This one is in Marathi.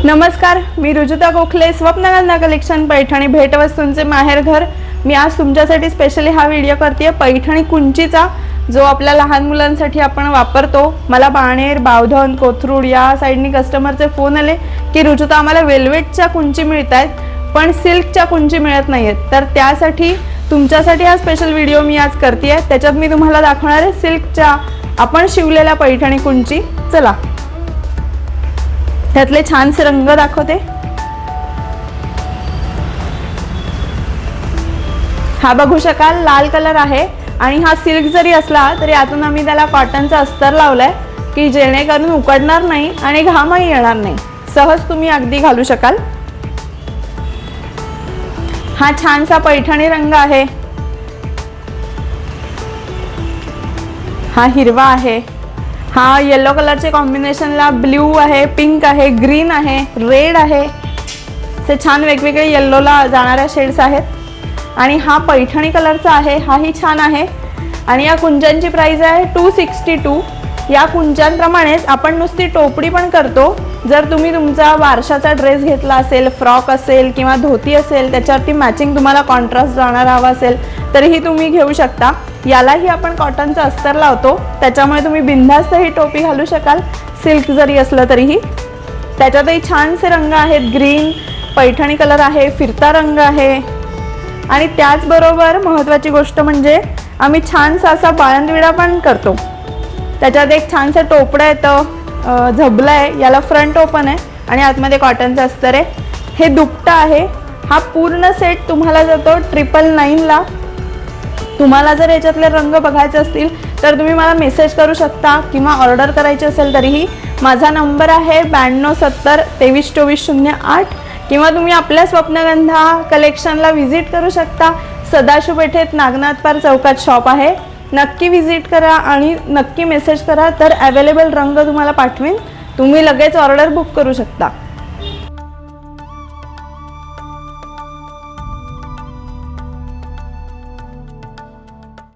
नमस्कार, मी रुजुता गोखले, स्वप्नगंधा कलेक्शन पैठणी भेटवस्तूंचे माहेरघर। मी आज तुमच्यासाठी स्पेशली हा व्हिडिओ करते पैठणी कुंचीचा, जो आपल्या लहान मुलांसाठी आपण वापरतो। मला बाणेर, बावधन, कोथरूड या साइडनी कस्टमरचे फोन आले की रुजुता आम्हाला वेल्वेटच्या कुंची मिळतात पण सिल्कच्या कुंची मिळत नाहीत, तर त्यासाठी तुमच्यासाठी हा स्पेशल व्हिडिओ मी आज करते। त्याच्यात मी तुम्हाला दाखवणार आहे सिल्कच्या आपण शिवलेल्या पैठणी कुंची। चला त्यातले छानसे रंग दाखवते। हा बघू शकाल लाल कलर आहे आणि हा सिल्क जरी असला तरी आतून आम्ही त्याला कॉटनचा अस्तर लावलाय की जेणेकरून उकडणार नाही आणि घामही येणार नाही, सहज तुम्ही अगदी घालू शकाल। हा छानसा पैठणी रंग आहे, हा हिरवा आहे, हा येलो कलरचे कॉम्बिनेशनला ब्ल्यू आहे, पिंक आहे, ग्रीन आहे, रेड आहे, असे छान वेगवेगळे येल्लोला जाणाऱ्या शेड्स आहेत। आणि हा पैठणी कलरचा आहे, हाही छान आहे। आणि या कुंचांची प्राइस आहे 262। या कुंचांप्रमाणेच आपण नुसती टोपडी पण करतो। जर तुम्ही तुमचा वारशाचा ड्रेस घेतला असेल, फ्रॉक असेल किंवा धोती असेल, त्याच्यावरती मॅचिंग तुम्हाला कॉन्ट्रास्ट जाणार हवा असेल तरीही तुम्ही घेऊ शकता। यालाही आपण कॉटनचा अस्तर लावतो, त्याच्यामुळे तुम्ही बिनधास्त ही टोपी घालू शकाल, सिल्क जरी असलं तरीही। त्याच्यातही छानसे रंग आहेत, ग्रीन पैठणी कलर आहे, फिरता रंग आहे। आणि त्याचबरोबर महत्त्वाची गोष्ट म्हणजे आम्ही छानसा असा बाळंतविडा पण करतो। त्याच्यात एक छानसं टोपडं येतं, झबलं आहे, याला फ्रंट ओपन आहे आणि आतमध्ये कॉटनचं अस्तर आहे। हे दुपट्टा आहे, हा पूर्ण सेट तुम्हाला जातो 999ला। तुम्हाला जर याच्यातले रंग बघायचे असतील तर तुम्ही मला मेसेज करू शकता किंवा ऑर्डर करायची असेल तरीही माझा नंबर आहे 9270 232408 किंवा तुम्ही आपल्या स्वप्नगंधा कलेक्शनला व्हिजिट करू शकता। सदाशिव पेठेत नागनाथपार चौकात शॉप आहे, नक्की व्हिजिट करा आणि नक्की मेसेज करा, तर अवेलेबल रंग तुम्हाला पाठवेन, तुम्ही लगेच ऑर्डर बुक करू शकता।